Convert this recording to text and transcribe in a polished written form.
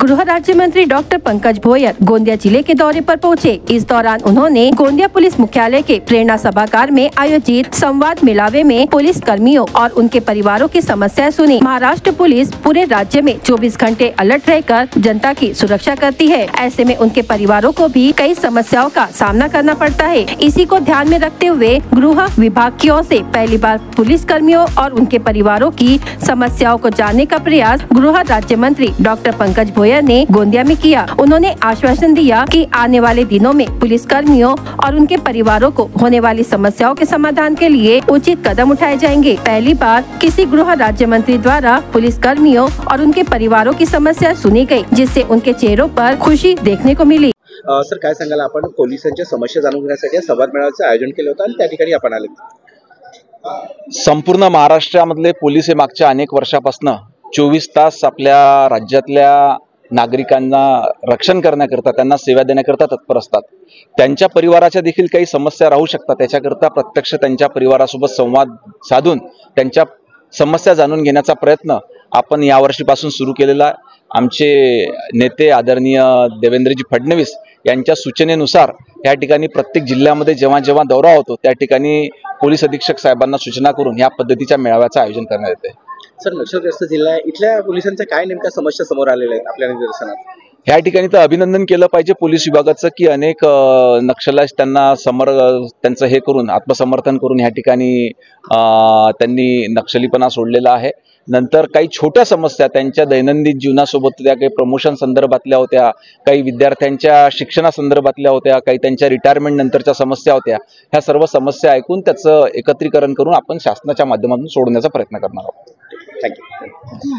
गृह राज्य मंत्री डॉक्टर पंकज भोयर गोंदिया जिले के दौरे पर पहुंचे। इस दौरान उन्होंने गोंदिया पुलिस मुख्यालय के प्रेरणा सभागार में आयोजित संवाद मेलावे में पुलिस कर्मियों और उनके परिवारों की समस्याएं सुनी। महाराष्ट्र पुलिस पूरे राज्य में 24 घंटे अलर्ट रहकर जनता की सुरक्षा करती है। ऐसे में उनके परिवारों को भी कई समस्याओं का सामना करना पड़ता है। इसी को ध्यान में रखते हुए गृह विभाग की ओर से पहली बार पुलिस कर्मियों और उनके परिवारों की समस्याओं को जानने का प्रयास गृह राज्य मंत्री डॉक्टर पंकज भोयर ने गोंदिया में किया। उन्होंने आश्वासन दिया कि आने वाले दिनों में पुलिस कर्मियों और उनके परिवारों को होने वाली समस्याओं के समाधान के लिए उचित कदम उठाए जाएंगे। पहली बार किसी गृह राज्य मंत्री द्वारा पुलिस कर्मियों और उनके परिवारों की समस्या सुनी गई, जिससे उनके चेहरों पर खुशी देखने को मिली। सर काय सांगाल, आपण पोलिसांच्या समस्या जाणून घेण्यासाठी संवाद मेळाव्याचं आयोजन केलं होतं आणि त्या ठिकाणी आपण आले। संपूर्ण महाराष्ट्रामधले पोलीस हे मागच्या अनेक वर्षापासून 24 तास आपल्या राज्यातल्या नागरिकांना रक्षण करण्याकरता, त्यांना सेवा देण्याकरता तत्पर असतात। त्यांच्या परिवाराच्या देखील काही समस्या राहू शकतात, त्याच्याकरता प्रत्यक्ष त्यांच्या परिवारासोबत संवाद साधून त्यांच्या समस्या जाणून घेण्याचा प्रयत्न आपण यावर्षीपासून सुरू केलेला। आमचे नेते आदरणीय देवेंद्रजी फडणवीस यांच्या सूचनेनुसार या ठिकाणी प्रत्येक जिल्ह्यामध्ये जेव्हा जेव्हा दौरा होतो त्या ठिकाणी पोलीस अधीक्षक साहेबांना सूचना करून या पद्धतीच्या मेळाव्याचं आयोजन करण्यात येते। सर, नक्षलग्रस्त जिल्हा आहे, इथल्या पोलिसांच्या काय नेमक्या समस्या समोर आलेल्या आहेत आपल्या निदर्शनात? या ठिकाणी तर अभिनंदन केलं पाहिजे पोलीस विभागाचं की अनेक नक्षलाईट त्यांना त्यांचं हे करून आत्मसमर्थन करून या ठिकाणी त्यांनी नक्षलीपणा सोडलेला आहे। नंतर काही छोट्या समस्या त्यांच्या दैनंदिन जीवनासोबत त्या काही प्रमोशन संदर्भातल्या होत्या, काही विद्यार्थ्यांच्या शिक्षणासंदर्भातल्या होत्या, काही त्यांच्या रिटायरमेंट नंतरच्या समस्या होत्या। ह्या सर्व समस्या ऐकून त्याचं एकत्रीकरण करून आपण शासनाच्या माध्यमातून सोडण्याचा प्रयत्न करणार आहोत। थँक्यू।